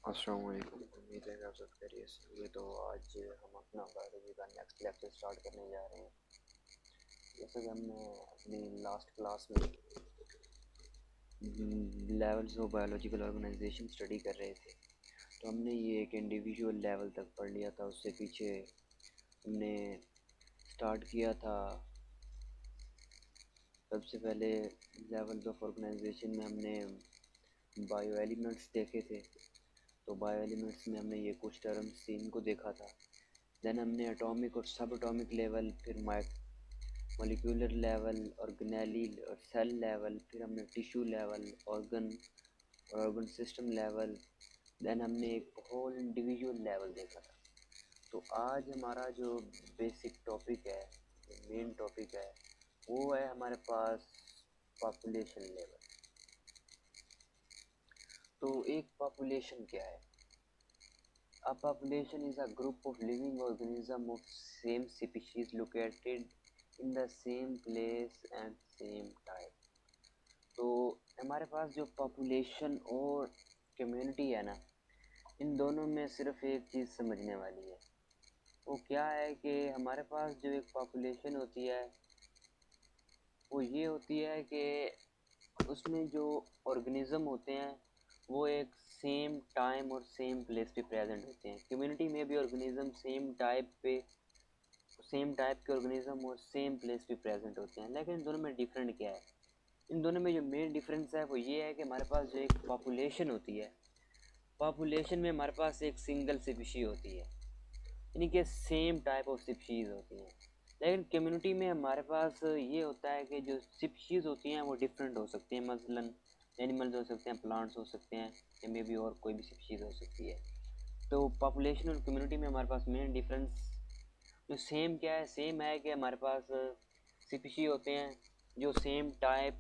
अस्सलाम वालेकुम। उम्मीद है कि आप सब खैरियत से होंगे। तो आज हम अपना बायोलॉजी का नेक्स्ट लेक्चर स्टार्ट करने जा रहे हैं। जैसे कि हमने अपनी लास्ट क्लास में levels of biological organisation study कर रहे थे, तो हमने ये एक इंडिविजुअल लेवल तक पढ़ लिया था। उससे पीछे हमने स्टार्ट किया था सबसे पहले लेवल्स ऑफ ऑर्गेनाइजेशन में हमने बायो एलिमेंट्स देखे थे। तो बायो एलिमेंट्स में हमने ये कुछ टर्म्स थी, इनको देखा था। देन हमने एटॉमिक और सब एटॉमिक लेवल, फिर मॉलिक्यूलर लेवल, ऑर्गेनेली और सेल लेवल, फिर हमने टिश्यू लेवल, ऑर्गन और ऑर्गन सिस्टम लेवल, देन हमने एक होल इंडिविजुअल लेवल देखा था। तो आज हमारा जो बेसिक टॉपिक है, जो मेन टॉपिक है, वो है हमारे पास पॉपुलेशन लेवल। तो एक पॉपुलेशन क्या है? A population is a group of living organisms of same species located in the same place and same time. तो हमारे पास जो पॉपुलेशन और कम्युनिटी है ना, इन दोनों में सिर्फ एक चीज़ समझने वाली है। वो क्या है कि हमारे पास जो एक पॉपुलेशन होती है वो ये होती है कि उसमें जो ऑर्गेनिज्म होते हैं वो एक सेम टाइम और सेम प्लेस पे प्रेजेंट होते हैं। कम्युनिटी में भी ऑर्गेनिज्म सेम टाइप के ऑर्गेनिज्म और सेम प्लेस पे प्रेजेंट होते हैं। लेकिन इन दोनों में डिफरेंट क्या है? इन दोनों में जो मेन डिफरेंस है वो ये है कि हमारे पास जो एक पॉपुलेशन होती है, पॉपुलेशन में हमारे पास एक सिंगल स्पीशीज होती है, यानी कि सेम टाइप ऑफ स्पीशीज होती हैं। लेकिन कम्युनिटी में हमारे पास ये होता है कि जो स्पीशीज होती हैं वो डिफरेंट हो सकती हैं। मसलन एनिमल्स हो सकते हैं, प्लांट्स हो सकते हैं, या मे बी और कोई भी स्पीशीज हो सकती है। तो पॉपुलेशन और कम्युनिटी में हमारे पास मेन डिफरेंस जो सेम क्या है? सेम है कि हमारे पास स्पीशीज होते हैं जो सेम टाइप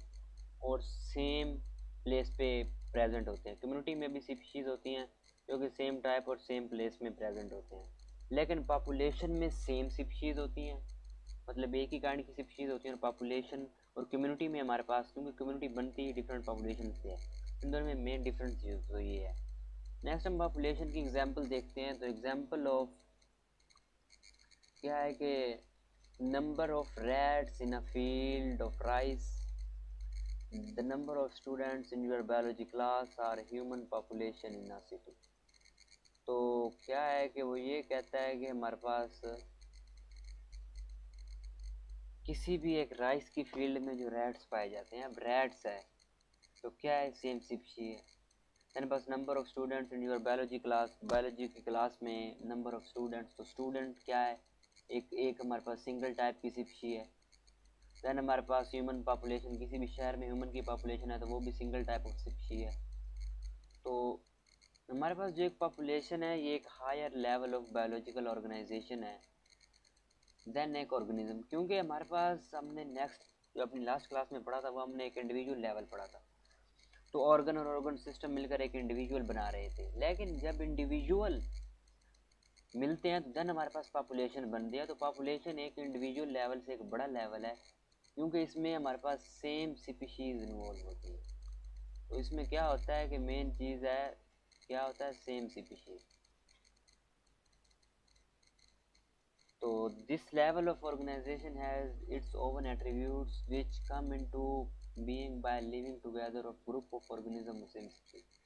और सेम प्लेस पे प्रेजेंट होते हैं। कम्युनिटी में भी स्पीशीज होती हैं जो कि सेम टाइप और सेम प्लेस में प्रेजेंट होते हैं। लेकिन पॉपुलेशन में सेम स्पीशीज होती हैं, मतलब एक ही काइंड की स्पीशीज होती हैं। और पॉपुलेशन और कम्युनिटी में हमारे पास, क्योंकि कम्युनिटी बनती ही डिफरेंट पॉपुलेशन से है, इन दोनों में मेन डिफरेंस तो ये है। नेक्स्ट हम पॉपुलेशन की एग्जांपल देखते हैं। तो एग्जांपल ऑफ क्या है कि number of rats in a field of rice, the number of students in your biology class are human population in a city. तो क्या है कि वो ये कहता है कि हमारे पास किसी भी एक राइस की फील्ड में जो रैट्स पाए जाते हैं, अब रैट्स है तो क्या है? सेम स्पीशी है। मेरे पास number of students in your biology class, biology की क्लास में नंबर ऑफ स्टूडेंट्स, तो स्टूडेंट क्या है? एक एक हमारे पास सिंगल टाइप की स्पीशी है। दैन हमारे पास ह्यूमन पॉपुलेशन, किसी भी शहर में ह्यूमन की पॉपुलेशन है तो वो भी सिंगल टाइप ऑफ स्पीशी है। तो हमारे पास जो एक पॉपुलेशन है ये एक higher level of biological organisation है देन एक ऑर्गेनिज्म। क्योंकि हमारे पास हमने नेक्स्ट जो अपनी लास्ट क्लास में पढ़ा था वो हमने एक इंडिविजुअल लेवल पढ़ा था। तो ऑर्गन और ऑर्गन सिस्टम मिलकर एक इंडिविजुअल बना रहे थे। लेकिन जब इंडिविजुअल मिलते हैं तो देन हमारे पास पॉपुलेशन बन गया। तो पॉपुलेशन एक इंडिविजुअल लेवल से एक बड़ा लेवल है, क्योंकि इसमें हमारे पास सेम स्पीशीज इन्वॉल्व होती है। तो इसमें क्या होता है कि मेन चीज़ है, क्या होता है? Same species. तो this level of organization has its own attributes which come into being by living together of group of organisms of same species।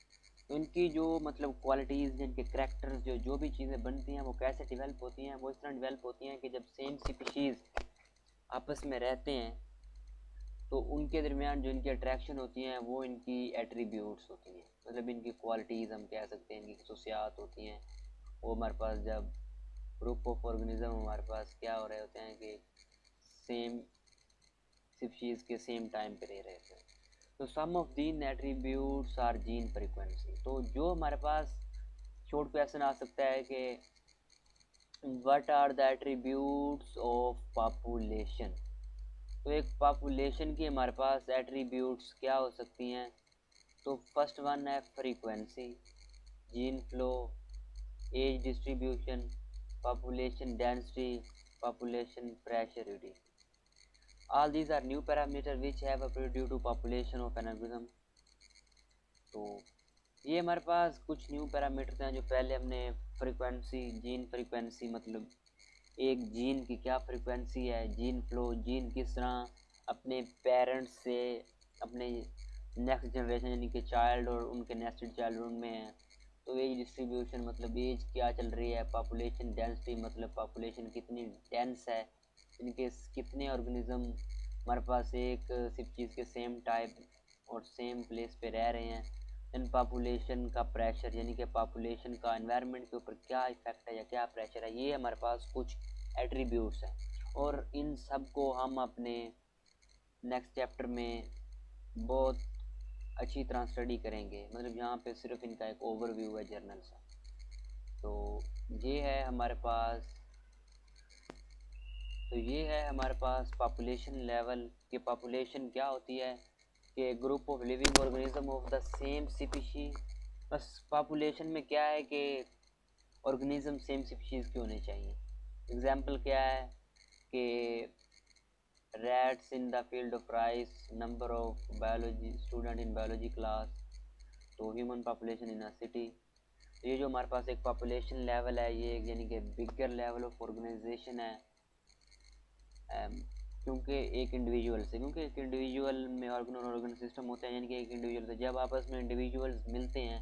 तो इनकी जो मतलब क्वालिटीज़, इनके करेक्टर्स, जो जो भी चीज़ें बनती हैं वो कैसे डेवलप होती हैं? वो इस तरह डेवलप होती हैं कि जब सेम स्पीशीज़ आपस में रहते हैं तो उनके दरमियान जो इनकी अट्रैक्शन होती हैं वो इनकी एट्रीब्यूट्स होती हैं, मतलब इनकी क्वालिटीज़ हम कह सकते हैं, इनकी खसूसियात होती हैं। वो हमारे पास जब ग्रुप ऑफ ऑर्गेनिज्म हमारे पास क्या हो रहे होते हैं कि सेम स्पीशीज के सेम टाइम पे रह रहे थे। तो सम of Deen attributes are gene frequency. तो जो हमारे पास शॉर्ट क्वेश्चन आ सकता है कि what are the attributes of population. तो एक पॉपुलेशन की हमारे पास एट्रीब्यूट्स क्या हो सकती हैं? तो फर्स्ट वन है frequency, gene flow, age distribution, population density, population pressure reduction. All these are new parameters which have appeared due to population of an organism. तो ये हमारे पास कुछ न्यू पैरामीटर्स हैं जो पहले हमने फ्रीक्वेंसी, जीन फ्रीक्वेंसी, मतलब एक जीन की क्या फ्रीक्वेंसी है, जीन फ्लो, जीन किस तरह अपने पेरेंट्स से अपने नेक्स्ट जनरेशन यानी कि चाइल्ड और उनके नेक्स्ट चाइल्ड में है। तो एज डिस्ट्रीब्यूशन मतलब एज क्या चल रही है, पॉपुलेशन डेंसिटी मतलब पॉपुलेशन कितनी डेंस है, इनके कितने ऑर्गेनिज्म हमारे पास एक सिर्फ चीज़ के सेम टाइप और सेम प्लेस पे रह रहे हैं। इन पॉपुलेशन का प्रेशर यानी कि पॉपुलेशन का एनवायरनमेंट के ऊपर क्या इफेक्ट है या क्या प्रेशर है, ये हमारे पास कुछ एट्रीब्यूट्स हैं। और इन सब को हम अपने नेक्स्ट चैप्टर में बहुत अच्छी तरह स्टडी करेंगे, मतलब यहाँ पे सिर्फ इनका एक ओवरव्यू है जर्नल सा। तो ये है हमारे पास पॉपुलेशन लेवल कि पॉपुलेशन क्या होती है, कि group of living organism of the same species. बस पॉपुलेशन में क्या है कि ऑर्गेनिज्म सेम स्पीशीज के होने चाहिए। एग्जाम्पल क्या है कि rats in the field of rice, number of biology student in biology class, तो human population in a city. ये जो हमारे पास एक पॉपुलेशन लेवल है, ये यानी कि बिगर लेवल ऑफ ऑर्गेनाइजेशन है। क्योंकि एक इंडिविजुअल में ऑर्गन सिस्टम होते हैं, यानी कि एक इंडिविजुअल से जब आपस में इंडिविजुअल्स मिलते हैं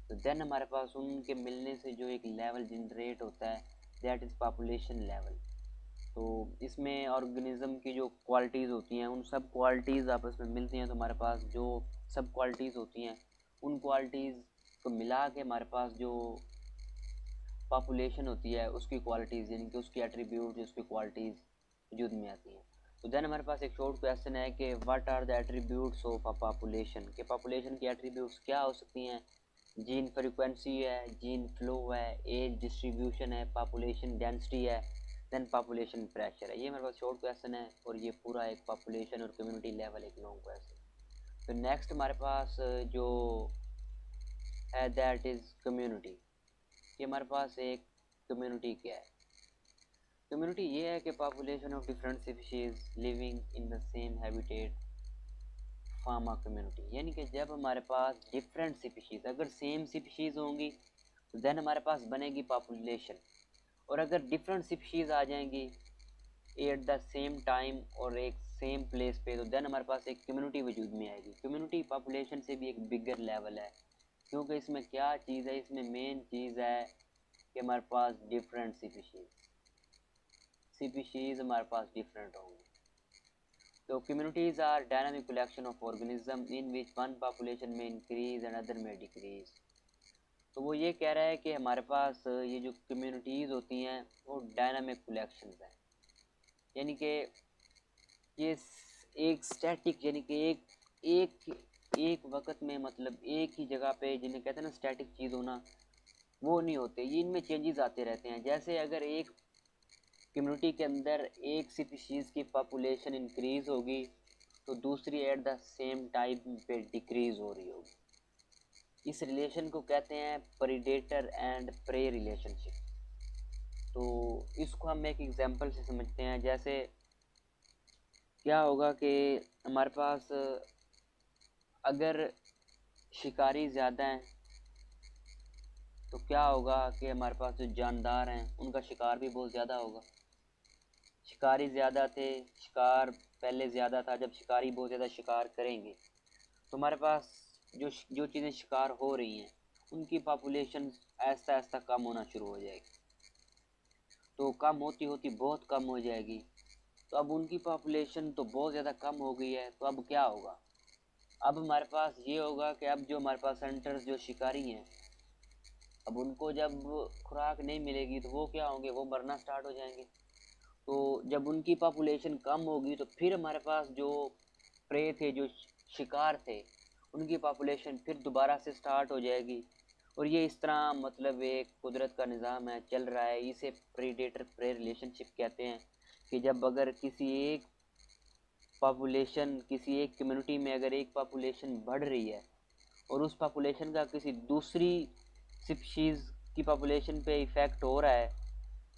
तो देन हमारे पास उनके मिलने से जो एक लेवल जनरेट होता है, दैट इज़ पॉपुलेशन लेवल। तो इसमें ऑर्गेनिज्म की जो क्वालिटीज़ होती हैं, उन सब क्वालिटीज़ आपस में मिलती हैं, तो हमारे पास जो सब क्वालिटीज़ होती हैं उन क्वालिटीज़ को मिला के हमारे पास जो पॉपुलेशन होती है उसकी क्वालिटीज़ यानी कि उसकी एट्रीब्यूट, उसकी क्वालिटीज़ वजूद में आती हैं। तो देन हमारे पास एक शॉर्ट क्वेश्चन है कि what are the attributes of a population, के पॉपुलेशन की एट्रीब्यूट्स क्या हो सकती हैं। जीन फ्रीक्वेंसी है, जीन फ्लो है, एज डिस्ट्रीब्यूशन है, पॉपुलेशन डेंसिटी है, देन पॉपुलेशन प्रेशर है। ये मेरे पास शॉर्ट क्वेश्चन है और ये पूरा एक पॉपुलेशन और कम्युनिटी लेवल एक लॉन्ग क्वेश्चन। तो नेक्स्ट हमारे पास जो है दैट इज़ कम्युनिटी। कि हमारे पास एक कम्युनिटी क्या है। कम्युनिटी ये है कि population of different species living in the same habitat form a community. यानी कि जब हमारे पास डिफरेंट स्पीशीज अगर सेम स्पीशीज होंगी तो देन हमारे पास बनेगी पॉपुलेशन, और अगर डिफरेंट स्पीशीज आ जाएंगी एट द सेम टाइम और एक सेम प्लेस पे, तो देन हमारे पास एक कम्युनिटी वजूद में आएगी। कम्युनिटी पॉपुलेशन से भी एक बिगर लेवल है, क्योंकि इसमें क्या चीज़ है, इसमें मेन चीज़ है कि हमारे पास डिफरेंट स्पीशीज हमारे पास डिफरेंट होंगे। तो communities are dynamic collection of organisms in which one population may increase and other may decrease। तो वो ये कह रहा है कि हमारे पास ये जो कम्युनिटीज़ होती हैं वो डायनामिक कलेक्शंस हैं, यानी कि ये एक स्टैटिक यानी कि एक वक्त में मतलब एक ही जगह पे, जिन्हें कहते हैं ना स्टैटिक चीज़ होना, वो नहीं होते। ये इनमें चेंजेस आते रहते हैं। जैसे अगर एक कम्युनिटी के अंदर एक स्पीशीज़ की पॉपुलेशन इंक्रीज़ होगी तो दूसरी एट द सेम टाइम पे डिक्रीज़ हो रही होगी। इस रिलेशन को कहते हैं प्रीडेटर एंड प्रे रिलेशनशिप। तो इसको हम एक एग्जांपल से समझते हैं। जैसे क्या होगा कि हमारे पास अगर शिकारी ज़्यादा हैं तो क्या होगा कि हमारे पास जो जानदार हैं उनका शिकार भी बहुत ज़्यादा होगा। शिकारी ज़्यादा थे, शिकार पहले ज़्यादा था, जब शिकारी बहुत ज़्यादा शिकार करेंगे तो हमारे पास जो चीज़ें शिकार हो रही हैं उनकी पॉपुलेशन ऐसा ऐसा कम होना शुरू हो जाएगी। तो कम होती होती बहुत कम हो जाएगी। तो अब उनकी पॉपुलेशन तो बहुत ज़्यादा कम हो गई है, तो अब क्या होगा। अब हमारे पास ये होगा कि अब जो हमारे पास हंटर्स जो शिकारी हैं, अब उनको जब खुराक नहीं मिलेगी तो वो क्या होंगे, वो मरना स्टार्ट हो जाएंगे। तो जब उनकी पॉपुलेशन कम होगी तो फिर हमारे पास जो प्रे थे, जो शिकार थे, उनकी पॉपुलेशन फिर दोबारा से स्टार्ट हो जाएगी। और ये इस तरह मतलब एक कुदरत का निज़ाम है, चल रहा है। इसे प्रीडेटर प्रे रिलेशनशिप कहते हैं कि जब अगर किसी एक कम्युनिटी में अगर एक पॉपुलेशन बढ़ रही है और उस पॉपुलेशन का किसी दूसरी स्पीशीज़ की पॉपुलेशन पे इफ़ेक्ट हो रहा है,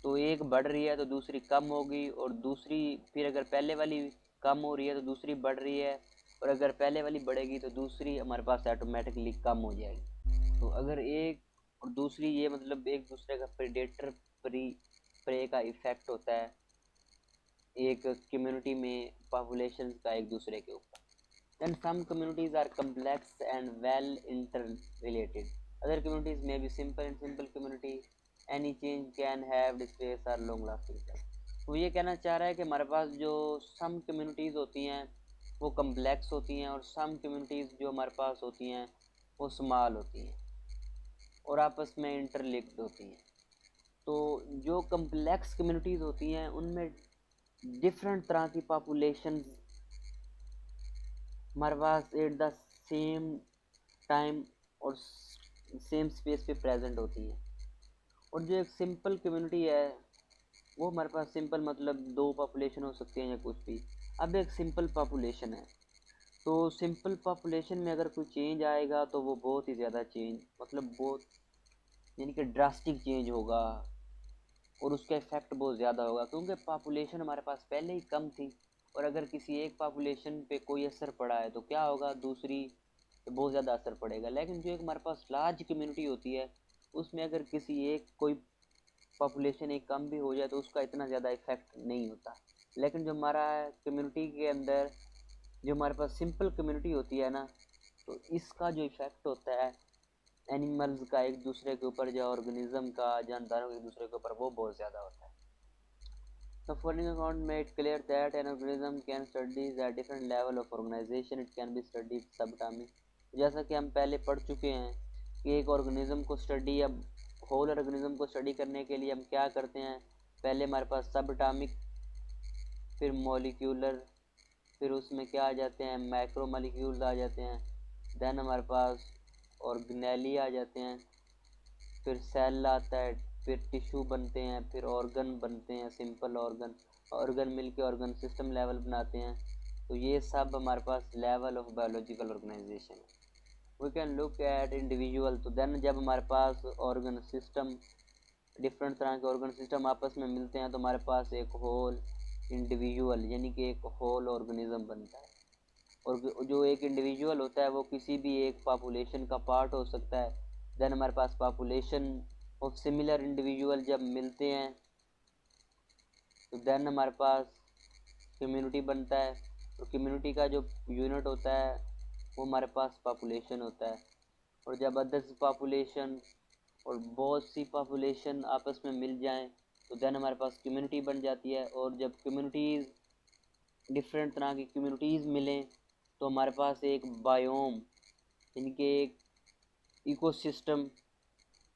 तो एक बढ़ रही है तो दूसरी कम होगी, और दूसरी फिर अगर पहले वाली कम हो रही है तो दूसरी बढ़ रही है, और अगर पहले वाली बढ़ेगी तो दूसरी हमारे पास ऑटोमेटिकली कम हो जाएगी। तो अगर एक और दूसरी, ये मतलब एक दूसरे का प्रेडेटर प्रे का इफेक्ट होता है एक कम्युनिटी में, पॉपुलेशन का एक दूसरे के ऊपर। Then some communities are complex and well interrelated. Other communities may be simple and simple community. Any change can have displace or long lasting effect. तो ये कहना चाह रहा है कि हमारे पास जो some communities होती हैं वो complex होती हैं और some communities जो हमारे पास होती हैं वो small होती हैं और आपस में interlinked होती हैं। तो जो complex communities होती हैं उनमें different तरह की populations हमारे पास एट द सेम टाइम और सेम स्पेस पे प्रेजेंट होती है। और जो एक सिंपल कम्युनिटी है वो हमारे पास सिंपल मतलब दो पॉपुलेशन हो सकती है या कुछ भी। अब एक सिंपल पॉपुलेशन है तो सिंपल पॉपुलेशन में अगर कोई चेंज आएगा तो वो बहुत ही ज़्यादा चेंज मतलब बहुत यानी कि ड्रास्टिक चेंज होगा और उसका इफेक्ट बहुत ज़्यादा होगा क्योंकि पॉपुलेशन हमारे पास पहले ही कम थी। और अगर किसी एक पॉपुलेशन पे कोई असर पड़ा है तो क्या होगा, दूसरी पे बहुत ज़्यादा असर पड़ेगा। लेकिन जो एक हमारे पास लार्ज कम्युनिटी होती है उसमें अगर किसी एक कोई पॉपुलेशन एक कम भी हो जाए तो उसका इतना ज़्यादा इफेक्ट नहीं होता। लेकिन जो हमारा कम्युनिटी के अंदर जो हमारे पास सिंपल कम्युनिटी होती है ना, तो इसका जो इफेक्ट होता है एनिमल्स का एक दूसरे के ऊपर, या ऑर्गेनिज्म का, जानदारों के एक दूसरे के ऊपर, वो बहुत ज़्यादा होता है। The following account made clear that an organism can study at different level of organization. It can be studied subatomic. जैसा कि हम पहले पढ़ चुके हैं कि एक ऑर्गेनिज्म को स्टडी, अब होल ऑर्गेनिज्म को स्टडी करने के लिए हम क्या करते हैं, पहले हमारे पास सबएटॉमिक, फिर मॉलिक्यूलर, फिर उसमें क्या आ जाते हैं मैक्रो मॉलिक्यूल्स आ जाते हैं, देन हमारे पास ऑर्गेनेली आ जाते हैं, फिर सेल आता है, फिर टिश्यू बनते हैं, फिर ऑर्गन बनते हैं, सिंपल ऑर्गन, ऑर्गन मिलके ऑर्गन सिस्टम लेवल बनाते हैं। तो ये सब हमारे पास लेवल ऑफ बायोलॉजिकल ऑर्गेनाइजेशन है। We can look at individual, तो देन जब हमारे पास ऑर्गन सिस्टम, डिफरेंट तरह के ऑर्गन सिस्टम आपस में मिलते हैं तो हमारे पास एक होल इंडिविजुअल यानी कि एक होल ऑर्गेनिज्म बनता है। और जो एक इंडिविजुअल होता है वो किसी भी एक पॉपुलेशन का पार्ट हो सकता है। देन हमारे पास पॉपुलेशन ऑफ सिमिलर इंडिविजुअल जब मिलते हैं तो देन हमारे पास कम्युनिटी बनता है। तो कम्युनिटी का जो यूनिट होता है वो हमारे पास पॉपुलेशन होता है। और जब अदर्स पॉपुलेशन और बहुत सी पॉपुलेशन आपस में मिल जाएं तो देन हमारे पास कम्युनिटी बन जाती है। और जब कम्युनिटीज़, डिफरेंट तरह की कम्युनिटीज़ मिलें तो हमारे पास एक बायोम यानी कि एक इकोसिस्टम,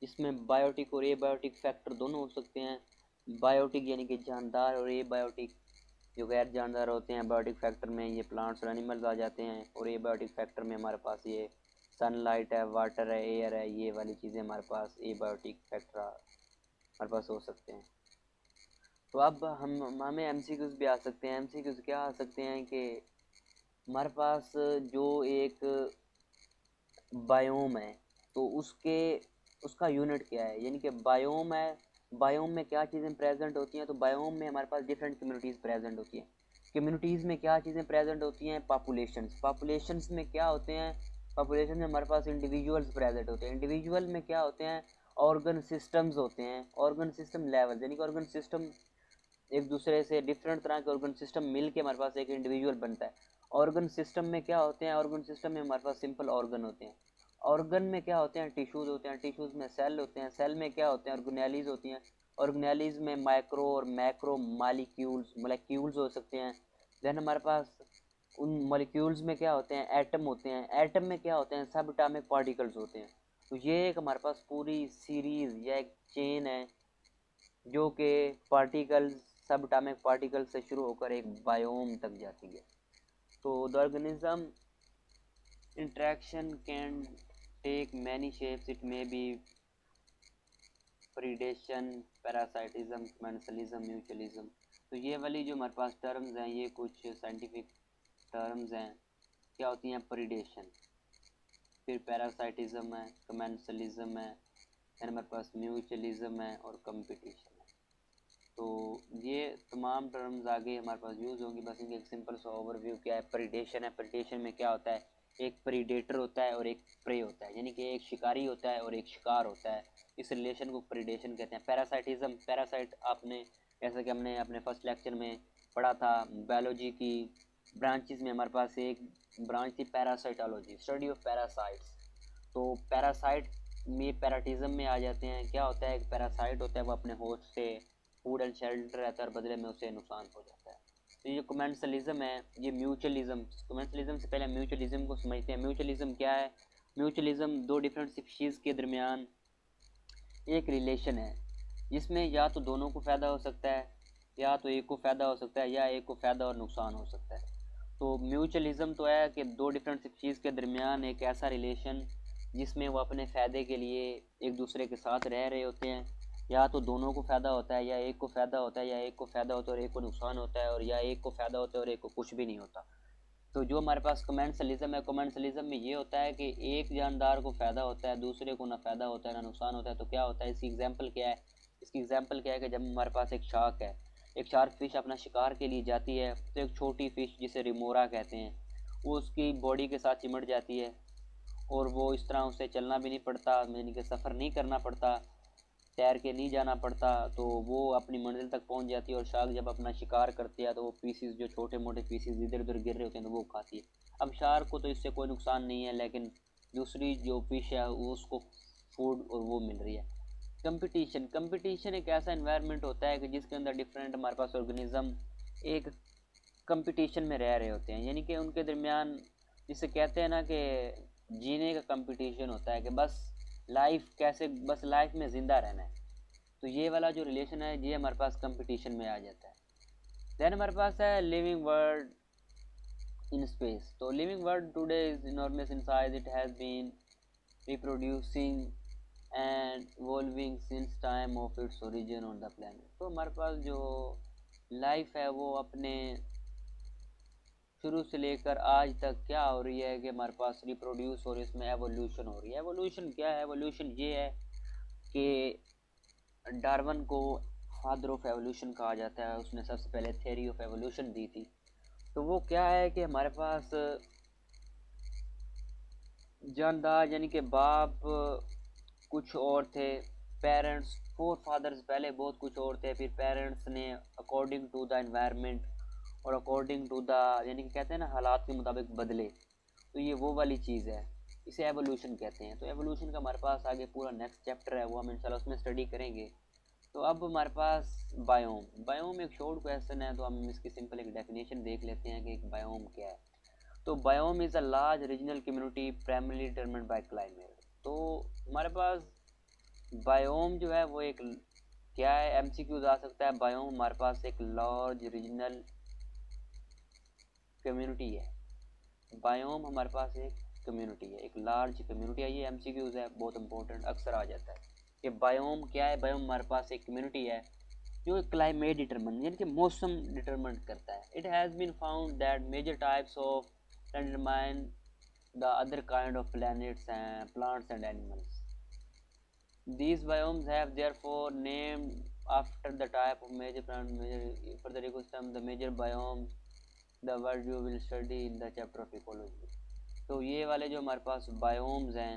जिसमें बायोटिक और एबायोटिक फैक्टर दोनों हो सकते हैं। बायोटिक यानी कि जानदार और एबायोटिक जो गैर जानदार होते हैं। बायोटिक फैक्टर में ये प्लांट्स और एनिमल्स आ जाते हैं और एबायोटिक फैक्टर में हमारे पास ये सनलाइट है, वाटर है, एयर है, ये वाली चीज़ें हमारे पास एबायोटिक फैक्टर हमारे पास हो सकते हैं। तो अब हमें एमसीक्यूज भी आ सकते हैं। एमसीक्यूज क्या आ सकते हैं कि हमारे पास जो एक बायोम है तो उसका यूनिट क्या है, यानी कि बायोम है, बायोम में क्या चीज़ें प्रेजेंट होती हैं। तो बायोम में हमारे पास डिफरेंट कम्युनिटीज़ प्रेजेंट होती हैं। कम्युनिटीज़ में क्या चीज़ें प्रेजेंट होती हैं, पॉपुलेशंस। पॉपुलेशंस में क्या होते हैं, पॉपुलेशन में हमारे पास इंडिविजुअल्स प्रेजेंट होते हैं। इंडिविजुअल में क्या होते हैं, ऑर्गन सिस्टम्स होते हैं। ऑर्गन सिस्टम लेवल यानी कि ऑर्गन सिस्टम एक दूसरे से डिफरेंट तरह के ऑर्गन सिस्टम मिल के हमारे पास एक इंडिविजुअल बनता है। ऑर्गन सिस्टम में क्या होते हैं, ऑर्गन सिस्टम में हमारे पास सिंपल ऑर्गन होते हैं। ऑर्गन में क्या होते हैं, टिश्यूज होते हैं। टिश्यूज में सेल होते हैं। सेल में क्या होते हैं, ऑर्गेनेलीज होती हैं। ऑर्गेनेलीज में माइक्रो और मैक्रो मॉलिक्यूल्स हो सकते हैं। देन हमारे पास उन मॉलिक्यूल्स में क्या होते हैं, एटम होते हैं। एटम में क्या होते हैं, सब एटॉमिक पार्टिकल्स होते हैं। तो ये एक हमारे पास पूरी सीरीज या एक चेन है जो कि पार्टिकल्स, सब एटॉमिक पार्टिकल से शुरू होकर एक बायोम तक जाती है। तो the organism interaction can take many shapes. It may be predation, parasitism, commensalism, mutualism. तो ये वाली जो हमारे पास टर्म्स हैं ये कुछ साइंटिफिक टर्म्स हैं। क्या होती हैं, प्रीडेशन, फिर पैरासाइटिज्म है, कमेंसलिज्म है, फिर हमारे पास म्यूचुअलिज्म है और कंपटीशन है। तो ये तमाम टर्म्स आगे हमारे पास यूज़ होंगी। बस इनके एक सिंपल सा ओवरव्यू क्या है, प्रीडेशन है। प्रीडेशन में क्या होता है एक प्रीडेटर होता है और एक प्रे होता है, यानी कि एक शिकारी होता है और एक शिकार होता है। इस रिलेशन को प्रीडेशन कहते हैं। पैरासाइटिज्म, पैरासाइट आपने, जैसा कि हमने अपने फर्स्ट लेक्चर में पढ़ा था, बायोलॉजी की ब्रांचेस में हमारे पास एक ब्रांच थी पैरासाइटोलॉजी, स्टडी ऑफ पैरासाइट्स। तो पैरासाइट में पैराटिज्म में आ जाते हैं। क्या होता है, एक पैरासाइट होता है वो अपने होस्ट से फूड एंड शेल्टर रहता है और बदले में उसे नुकसान हो जाता है। तो ये कमेंसलिज्म है, ये म्यूचुअलिज्म। कमेंसलिज्म से पहले म्यूचुअलिज्म को समझते हैं। म्यूचुअलिज्म क्या है? म्यूचुअलिज्म दो डिफरेंट स्पीशीज़ के दरमियान एक रिलेशन है जिसमें या तो दोनों को फ़ायदा हो सकता है, या तो एक को फ़ायदा हो सकता है, या एक को फ़ायदा और नुकसान हो सकता है। तो म्यूचुअलिज्म तो है कि दो डिफरेंट स्पीशीज़ के दरमियान एक ऐसा रिलेशन जिसमें वो अपने फ़ायदे के लिए एक दूसरे के साथ रह रहे होते हैं। या तो दोनों को फ़ायदा होता है, या एक को फ़ायदा होता है, या एक को फ़ायदा होता है और एक को नुकसान होता है, और या एक को फ़ायदा होता है और एक को कुछ भी नहीं होता। तो जो हमारे पास कमेंसलिज्म है, कमेंसलिज्म में ये होता है कि एक जानदार को फ़ायदा होता है, दूसरे को ना फ़ायदा होता है ना नुकसान होता है। तो क्या होता है, इसकी एग्जांपल क्या है? इसकी एग्जांपल क्या है कि जब हमारे पास एक शार्क है, एक शार्क फिश अपना शिकार के लिए जाती है, तो एक छोटी फिश जिसे रिमोरा कहते हैं वो उसकी बॉडी के साथ चिमट जाती है, और वो इस तरह उसे चलना भी नहीं पड़ता, यानी कि सफ़र नहीं करना पड़ता, तैर के नहीं जाना पड़ता, तो वो अपनी मंजिल तक पहुंच जाती है। और शार्क जब अपना शिकार करती है तो वो पीसीज, जो छोटे मोटे पीसीज इधर उधर गिर रहे होते हैं, तो वो खाती है। अब शार्क को तो इससे कोई नुकसान नहीं है, लेकिन दूसरी जो फिश है वो उसको फूड और वो मिल रही है। कंपटीशन, कंपटीशन एक ऐसा इन्वायरमेंट होता है कि जिसके अंदर डिफरेंट हमारे पास ऑर्गेनिज्म एक कंपटीशन में रह रहे होते हैं, यानी कि उनके दरमियान, जिसे कहते हैं ना कि जीने का कंपटीशन होता है कि बस लाइफ कैसे, बस लाइफ में ज़िंदा रहना है। तो ये वाला जो रिलेशन है ये हमारे पास कंपटीशन में आ जाता है। देन हमारे पास है लिविंग वर्ल्ड इन स्पेस। तो living world today is enormous in size, it has been reproducing and evolving since time of its origin on the planet. तो हमारे पास जो लाइफ है वो अपने शुरू से लेकर आज तक क्या हो रही है कि हमारे पास रिप्रोड्यूस और इसमें एवोल्यूशन हो रही है। एवोल्यूशन क्या है? एवोल्यूशन ये है कि डार्विन को फादर ऑफ एवोल्यूशन कहा जाता है, उसने सबसे पहले थ्योरी ऑफ एवोल्यूशन दी थी। तो वो क्या है कि हमारे पास जानदार, यानी कि बाप कुछ और थे, पेरेंट्स, फोर फादर्स पहले बहुत कुछ और थे, फिर पेरेंट्स ने अकॉर्डिंग टू द एनवायरनमेंट और अकॉर्डिंग टू द, यानी कि कहते हैं ना, हालात के मुताबिक बदले। तो ये वो वाली चीज़ है, इसे एवोल्यूशन कहते हैं। तो एवोल्यूशन का हमारे पास आगे पूरा नेक्स्ट चैप्टर है, वो हम इंशाल्लाह उसमें स्टडी करेंगे। तो अब हमारे पास बायोम, बायोम एक शॉर्ट क्वेश्चन है, तो हम इसकी सिंपल एक डेफिनेशन देख लेते हैं कि एक बायोम क्या है। तो biome is a large regional community primarily determined bye climate. तो हमारे पास बायोम जो है वो एक क्या है, एमसीक्यूज आ सकता है। बायोम हमारे पास एक लार्ज रीजनल कम्युनिटी है। बायोम हमारे पास एक कम्युनिटी है, एक लार्ज कम्युनिटी है। ये एमसीक्यूज है, बहुत इंपॉर्टेंट, अक्सर आ जाता है कि बायोम क्या है। बायोम हमारे पास एक कम्युनिटी है जो क्लाइमेट डिटरमिन, यानी कि मौसम डिटरमिन करता है। It has been found that major types of determine the other kind of planets and plants and animals. These biomes have therefore named after the type of major plant major for the ecosystem, the major biomes, the word you will study in the chapter of ecology। तो ये वाले जो हमारे पास biomes हैं,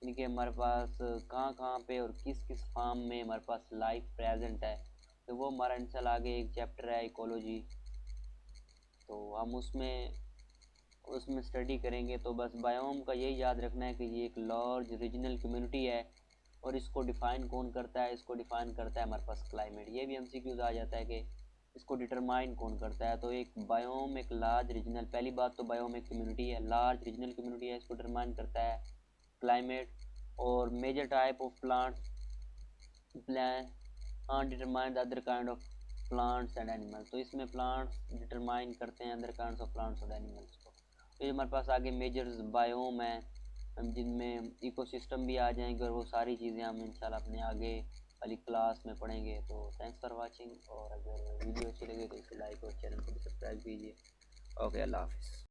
इनके हमारे पास कहाँ कहाँ पे और किस किस फार्म में हमारे पास लाइफ प्रेजेंट है, तो वो हमारा इंशाल्लाह आगे एक चैप्टर है इकोलॉजी, तो हम उसमें उसमें स्टडी करेंगे। तो बस बायोम का यही याद रखना है कि ये एक लार्ज रीजनल कम्युनिटी है, और इसको डिफ़ाइन कौन करता है? इसको डिफ़ाइन करता है हमारे पास क्लाइमेट। ये भी एमसीक्यूज आ जाता है कि इसको डिटरमाइन कौन करता है। तो एक बायोम एक लार्ज रीजनल, पहली बात तो बायोम एक कम्युनिटी है, लार्ज रीजनल कम्युनिटी है, इसको डिटरमाइन करता है क्लाइमेट। और major type of plants determine the other kind of plants and animals. तो इसमें प्लांट्स डिटरमाइन करते हैं अदर काइंड ऑफ प्लांट्स और एनिमल्स को। तो ये हमारे पास आगे मेजर बायोम है जिनमें इकोसिस्टम भी आ जाएंगे, और वो सारी चीज़ें हम इंशाल्लाह अपने आगे वाली क्लास में पढ़ेंगे। तो थैंक्स फॉर वाचिंग, और अगर वीडियो अच्छी लगे तो इसे लाइक और चैनल को भी सब्सक्राइब कीजिए। ओके, अल्लाह हाफिज़।